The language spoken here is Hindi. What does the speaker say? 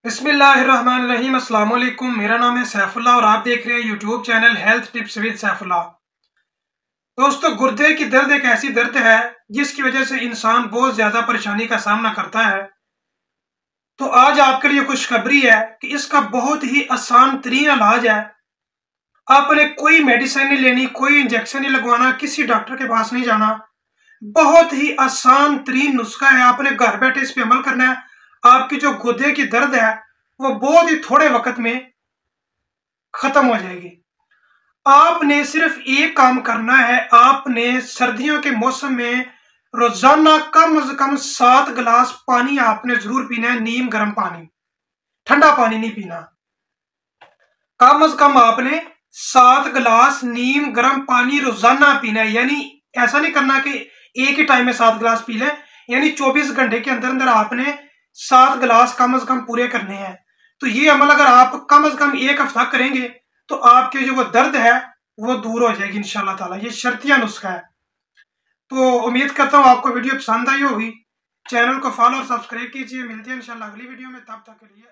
बिस्मिल्लाहिर्रहमानिर्रहीम। अस्सलाम वालेकुम। मेरा नाम है सैफुल्लाह और आप देख रहे हैं YouTube channel health tips with Saifullah. दोस्तों, गुर्दे की दर्द एक ऐसी दर्द है जिसकी वजह से इंसान बहुत ज़्यादा परेशानी का सामना करता है। तो आज आपके लिए खुशखबरी है कि इसका बहुत ही आसान तरीन इलाज है। आपने कोई मेडिसिन नहीं लेनी, कोई इंजेक्शन नहीं लगवाना, किसी डॉक्टर के पास नहीं जाना। बहुत ही आसान तरीन नुस्खा है, आपने घर बैठे इस पे अमल करना है। आपकी जो गुर्दे की दर्द है वो बहुत ही थोड़े वक्त में खत्म हो जाएगी। आपने सिर्फ एक काम करना है, आपने सर्दियों के मौसम में रोजाना कम से कम 7 गिलास पानी आपने जरूर पीना है। नीम गर्म पानी, ठंडा पानी नहीं पीना। कम से कम आपने 7 गिलास नीम गर्म पानी रोजाना पीना है। यानी ऐसा नहीं करना कि एक ही टाइम में 7 गिलास पी लें, यानी 24 घंटे के अंदर अंदर आपने 7 गिलास कम से कम पूरे करने हैं। तो ये अमल अगर आप कम से कम एक हफ्ता करेंगे तो आपके जो वो दर्द है वो दूर हो जाएगी इंशाल्लाह ताला। ये शर्तिया नुस्खा है। तो उम्मीद करता हूँ आपको वीडियो पसंद आई होगी। चैनल को फॉलो और सब्सक्राइब कीजिए। मिलते हैं इंशाल्लाह अगली वीडियो में, तब तक के लिए।